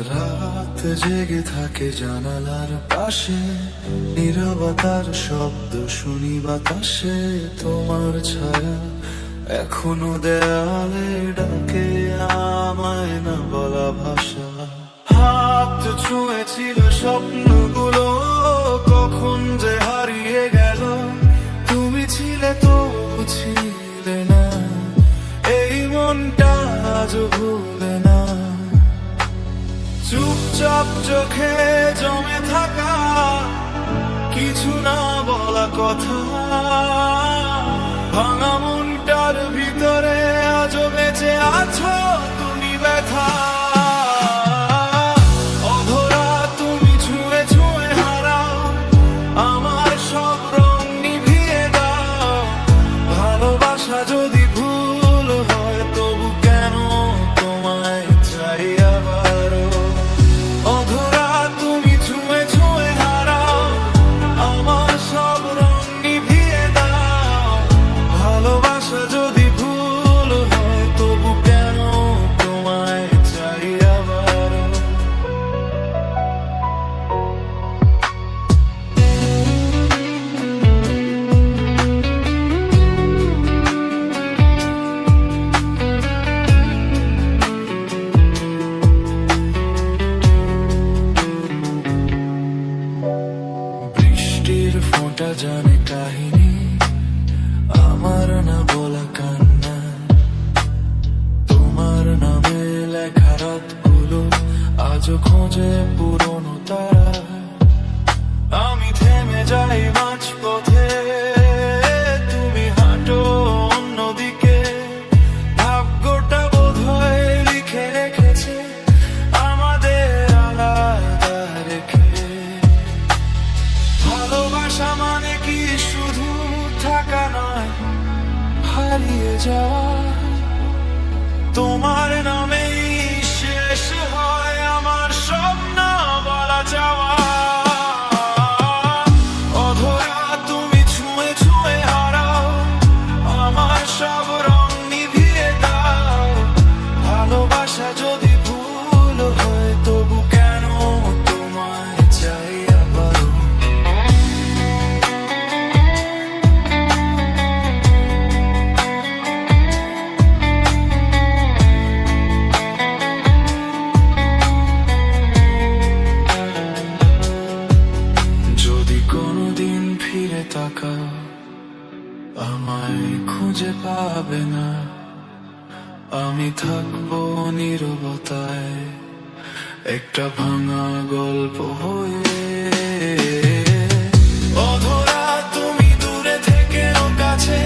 রাত জেগে থাকে জানালার পাশে, নীরবতার শব্দ শুনি বাতাসে। তোমার ছায়া এখনো দেয়ালে ডাকে আমায় না বলা ভাষা। হাত ছুঁয়েছিল স্বপ্নগুলো, কখন যে হারিয়ে গেল। তুমি ছিলে তো ছিলে না, এই মনটা আজ ভুলে না। চুপচাপ চোখে জমে থাকা কিছু না বলা কথা, ভাঙা মনটার ভিতরে আজও বেঁচে আছো তুমি ব্যথা। অধরা তুমি ছুঁয়ে ছুঁয়ে হারাও, আমার সব রং নিভিয়ে দাও। ভালোবাসা যদি ভুল হয় তবু কেন তোমায় চাই আবারও। অধরা তুমি ছুঁয়ে ছুঁয়ে হারাও, আমার সব রং নিভিয়ে দাও। ভালোবাসা যদি ভুল হয় তবু কেন তোমায় চাই আবারও। বৃষ্টির ফোঁটা জানে কাহিনী, আমার না বলা কান্না। তোমার নামে লেখা রাতগুলো আজও খোঁজে পুরনো তারা। আমি থেমে যাই মাঝপথে, তুমি হাঁটো অন্যদিকে। ভাগ্যটা বোধহয় লিখে রেখেছে আমাদের আলাদা রেখে। ভালোবাসা মানে কি শুধু থাকা নয়, হারিয়ে যাওয়া। তোমার নামেই শেষ হয় আমার স্বপ্ন বলা যাওয়া। অধরা তুমি ছুঁয়ে ছুঁয়ে হারাও, আমার সব রং নিভিয়ে দাও। ভালোবাসা যদি ভুল হয় তবু কেন তোমায় চাই আবারও। যদি কোনোদিন ফিরে তাকাও, আমায় খুঁজে পাবে না। আমি থাকবো নীরবতায়, একটা ভাঙা গল্প হয়ে। অধরা তুমি দূরে থেকেও কাছে,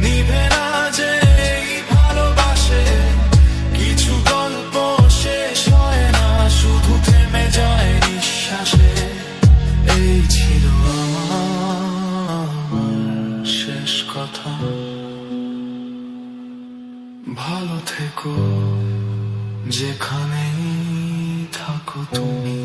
নিভে না যে এই ভালোবাসে। কিছু গল্প শেষ হয় না, শুধু থেমে যায় নিঃশ্বাসে। এই ছিল আমার শেষ কথা। ভালো থেকো যেখানেই থাকো তুমি।